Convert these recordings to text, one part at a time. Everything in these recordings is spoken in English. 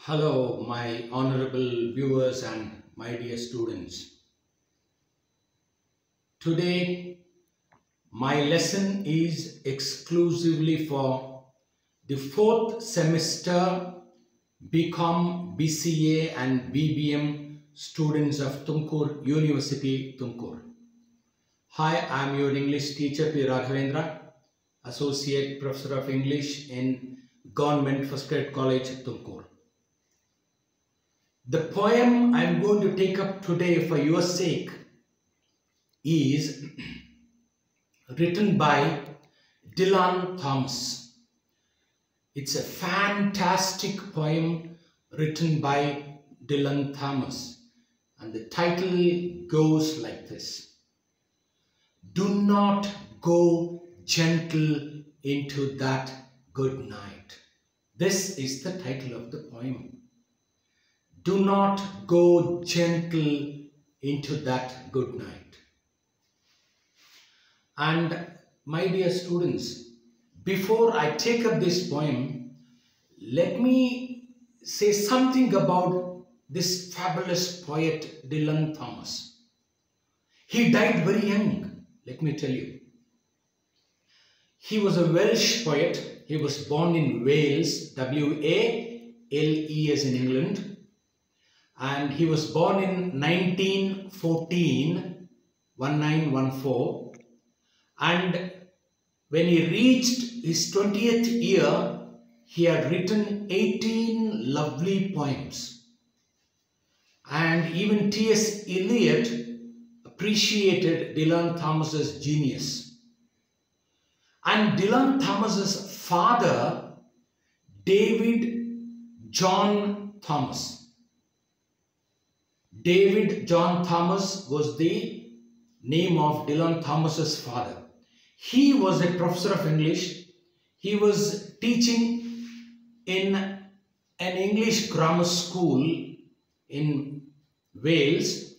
Hello, my honorable viewers and my dear students. Today, my lesson is exclusively for the fourth semester BCom, BCA and BBM students of Tumkur University, Tumkur. Hi, I am your English teacher, Raghavendra, Associate Professor of English in Government First Grade College, Tumkur. The poem I am going to take up today for your sake is written by Dylan Thomas. It's a fantastic poem written by Dylan Thomas, and the title goes like this: Do not go gentle into that good night. This is the title of the poem. Do not go gentle into that good night. And my dear students, before I take up this poem, let me say something about this fabulous poet Dylan Thomas. He died very young, let me tell you. He was a Welsh poet. He was born in Wales, W-A-L-E as in England. And he was born in 1914, and when he reached his 20th year, he had written 18 lovely poems. And even T.S. Eliot appreciated Dylan Thomas's genius. And Dylan Thomas's father, David John Thomas. David John Thomas was the name of Dylan Thomas's father. He was a professor of English. He was teaching in an English grammar school in Wales,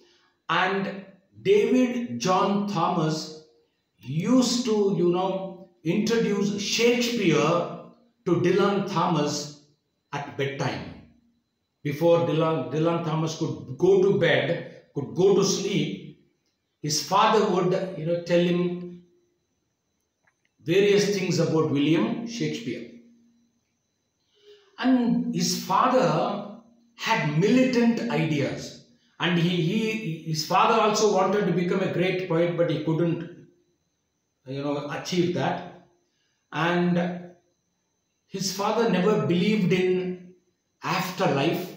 and David John Thomas used to, introduce Shakespeare to Dylan Thomas at bedtime. Before Dylan Thomas could go to bed, could go to sleep, his father would, tell him various things about William Shakespeare. And his father had militant ideas, and his father also wanted to become a great poet, but he couldn't, achieve that. And his father never believed in afterlife.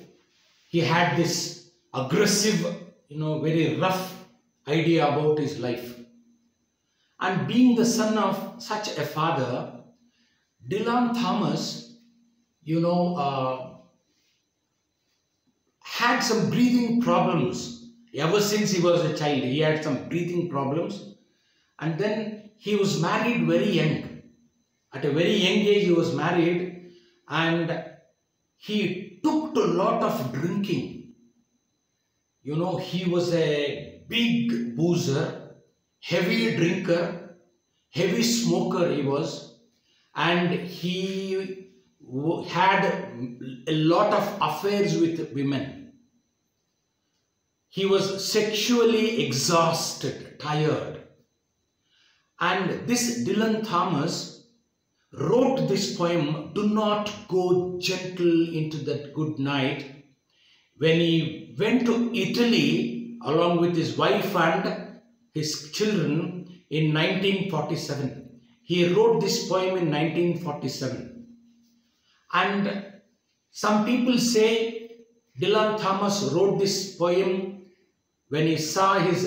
He had this aggressive, very rough idea about his life. And being the son of such a father, Dylan Thomas, had some breathing problems. Ever since he was a child, he had some breathing problems. And then he was married very young. At a very young age, he was married, and he took to a lot of drinking. He was a big boozer, heavy drinker, heavy smoker he was, and he had a lot of affairs with women. He was sexually exhausted, tired. And this Dylan Thomas wrote this poem, Do Not Go Gentle into That Good Night, when he went to Italy along with his wife and his children in 1947. He wrote this poem in 1947. And some people say Dylan Thomas wrote this poem when he saw his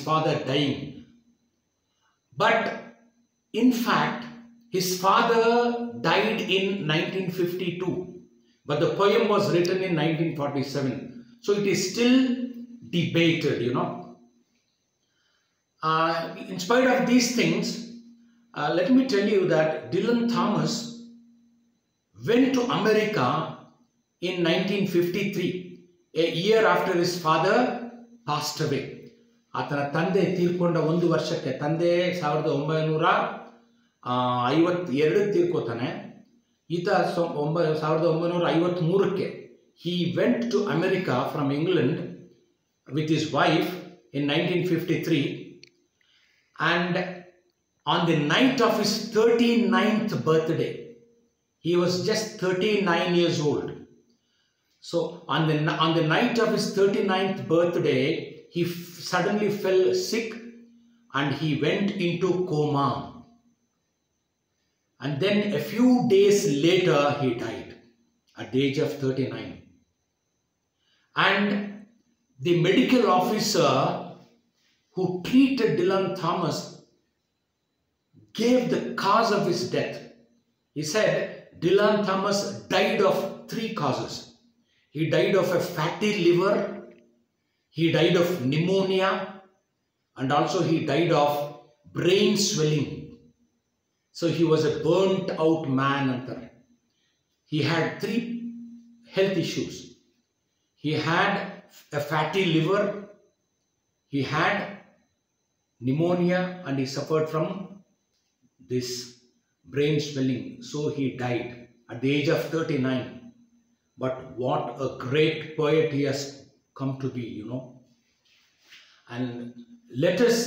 father dying. But in fact, his father died in 1952, but the poem was written in 1947. So it is still debated, In spite of these things, let me tell you that Dylan Thomas went to America in 1953, a year after his father passed away. ಆತನ ತಂದೆ ತೀರ್ಕೊಂಡ ಒಂದು ವರ್ಷಕ್ಕೆ, ತಂದೆ 1952 ತೀರ್ಕೋತಾನೆ. ಈತ 1953ಕ್ಕೆ he went to America from England with his wife in 1953, and on the night of his 39th birthday, he was just 39 years old. So on the night of his 39th birthday, he suddenly fell sick and he went into coma. And then a few days later, he died at the age of 39. And the medical officer who treated Dylan Thomas gave the cause of his death. He said Dylan Thomas died of 3 causes. He died of a fatty liver, he died of pneumonia, and also he died of brain swelling. So he was a burnt out man. He had 3 health issues. He had a fatty liver, he had pneumonia, and he suffered from this brain swelling. So he died at the age of 39. But what a great poet he has come to be, And let us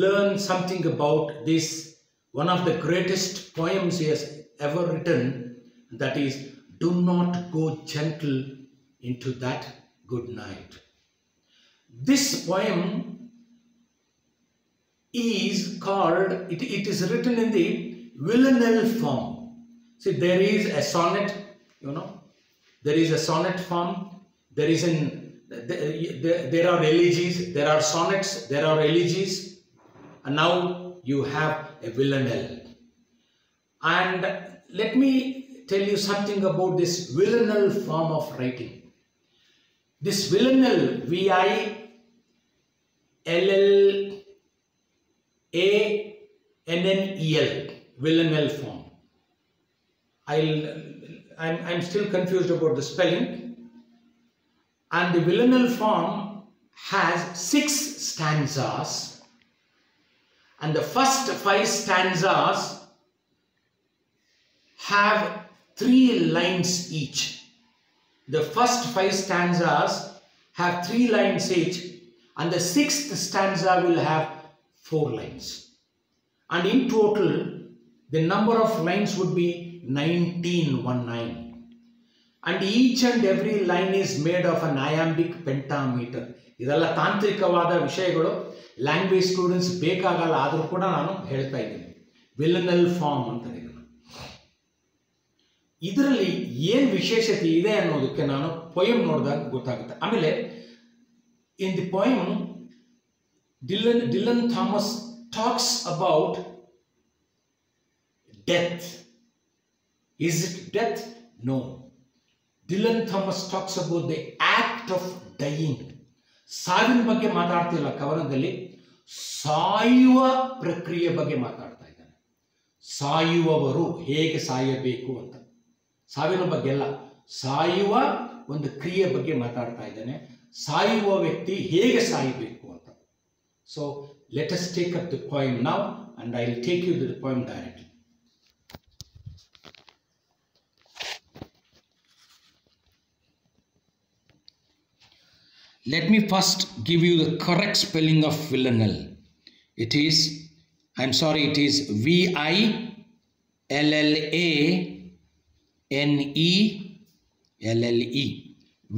learn something about this, one of the greatest poems he has ever written, that is, do not go gentle into that good night. This poem is called, it is written in the villanelle form. See, there is a sonnet, there is a sonnet form, there are elegies, there are sonnets, there are elegies, and now you have a villanelle. And let me tell you something about this villanelle form of writing. This villanelle, villanelle, villanelle form. I'm still confused about the spelling. And the villanelle form has 6 stanzas, and the first 5 stanzas have 3 lines each. The first 5 stanzas have 3 lines each, and the 6th stanza will have 4 lines. And in total, the number of lines would be 19. And each and every line is made of an iambic pentameter. ಇದೆಲ್ಲ ತಾಂತ್ರಿಕವಾದ ವಿಷಯಗಳು, language students ಬೇಕಾಗಲ್ಲ, ಆದರೂ ಕೂಡ ನಾನು ಹೇಳ್ತಾ ಇದ್ದೀನಿ. ವಿಲನಲ್ form ಅಂತ ಇದರಲ್ಲಿ ಏನು ವಿಶೇಷತೆ ಇದೆ ಅನ್ನೋದಕ್ಕೆ ನಾನು ಪೊಯಮ್ ನೋಡಿದಾಗ ಗೊತ್ತಾಗುತ್ತೆ. ಆಮೇಲೆ in the poem, Dylan Thomas talks about death. Is it death? No. Dylan Thomas talks about the act of dying. ಸಾವಿನ ಬಗ್ಗೆ ಮಾತಾಡ್ತಿಲ್ಲ ಕವನದಲ್ಲಿ, ಸಾಯುವ ಪ್ರಕ್ರಿಯೆ ಬಗ್ಗೆ ಮಾತಾಡ್ತಾ ಇದ್ದಾನೆ. ಸಾಯುವವರು ಹೇಗೆ ಸಾಯಬೇಕು ಅಂತ, ಸಾವಿನ ಬಗ್ಗೆ ಅಲ್ಲ, ಸಾಯುವ ಒಂದು ಕ್ರಿಯೆ ಬಗ್ಗೆ ಮಾತಾಡ್ತಾ ಇದ್ದಾನೆ. ಸಾಯುವ ವ್ಯಕ್ತಿ ಹೇಗೆ ಸಾಯಬೇಕು ಅಂತ. So let us take up the poem now, and I will take you to the poem directly. Let me first give you the correct spelling of villanelle. It is villanelle,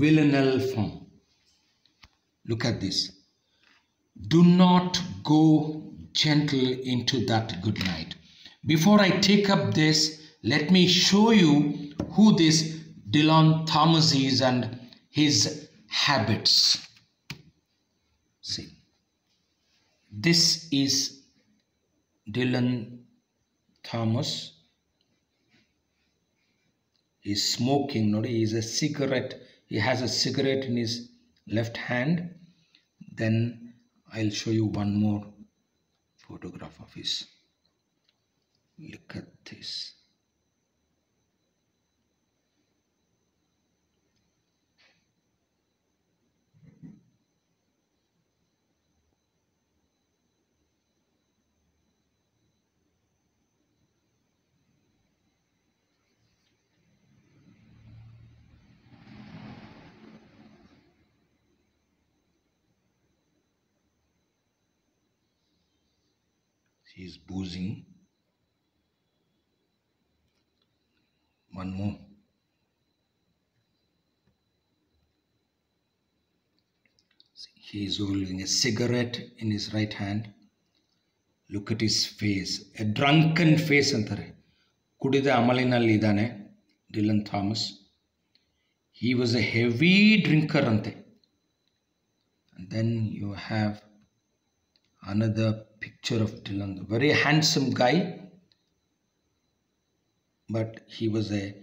villanelle form. Look at this. Do not go gentle into that good night. Before I take up this, let me show you who this Dylan Thomas is and his habits. See, this is Dylan Thomas. He's smoking. He is a cigarette. He has a cigarette in his left hand. Then I'll show you one more photograph of his. Look at this. He is boozing. One more. He is holding a cigarette in his right hand. Look at his face. A drunken face antare. Kudida amalinalli idane Dylan Thomas. He was a heavy drinker ante. And then you have another picture of Dylan. A very handsome guy. But he was a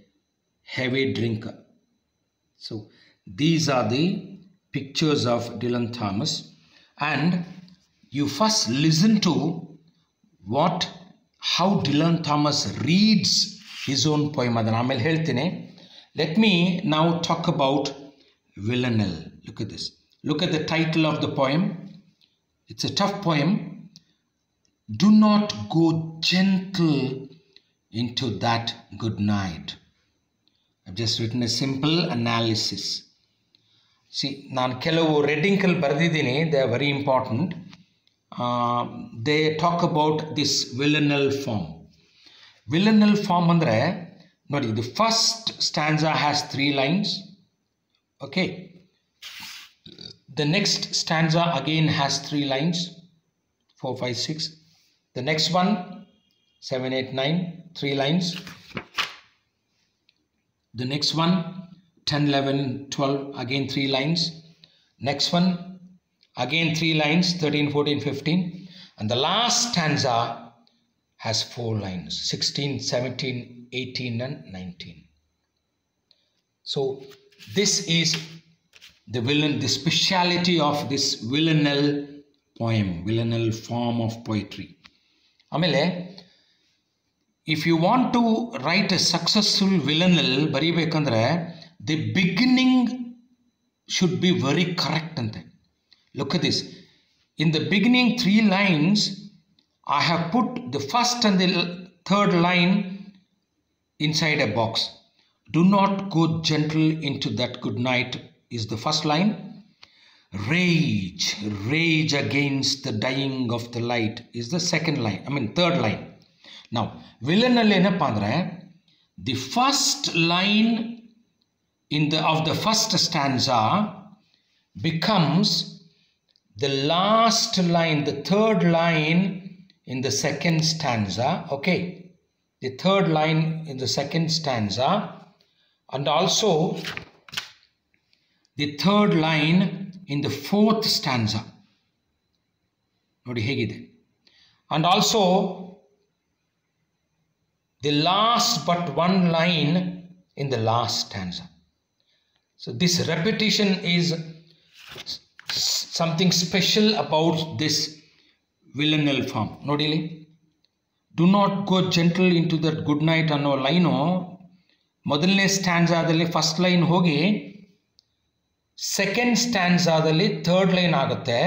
heavy drinker. So these are the pictures of Dylan Thomas, and you first listen to how Dylan Thomas reads his own poem. Let me now talk about Villanelle. Look at this. Look at the title of the poem. It's a tough poem. Do not go gentle into that good night. I've just written a simple analysis. See, ನಾನು ಕೆಲವು ರೆಡ್ಡಿಂಕಲ್ ಬರೆದಿದ್ದೀನಿ. They are very important. They talk about this villanelle form. Villanelle form ಅಂದರೆ ನೋಡಿ, the first stanza has 3 lines. Okay. The next stanza again has 3 lines. 4, 5, 6. The next one 7, 8, 9, 3 lines. The next one 10, 11, 12, again 3 lines. Next one, again 3 lines, 13, 14, 15. And the last stanza has 4 lines, 16, 17, 18 and 19. So this is the speciality of this villanelle poem, villanelle form of poetry. Amele, if you want to write a successful villanelle, baribekandre, the beginning should be very correct. Look at this. In the beginning 3 lines, I have put the first and the third line inside a box. Do not go gentle into that good night is the first line. Rage, rage against the dying of the light is the second line. Third line. Now, villanelle enappa andre, the first line of the first stanza becomes the last line, the third line in the second stanza. Okay, the third line in the second stanza, and also the third line in the fourth stanza. Nodi hegide. And also the last but one line in the last stanza. So this repetition is something special about this villanelle form. Nodili, do not go gentle into that good night ಅನ್ನೋ line ಮೊದಲನೇ ಸ್ಟ್ಯಾನ್ಸಾದಲ್ಲಿ first line ಹೋಗಿ second ಸ್ಟ್ಯಾನ್ಸಾದಲ್ಲಿ third line ಆಗುತ್ತೆ.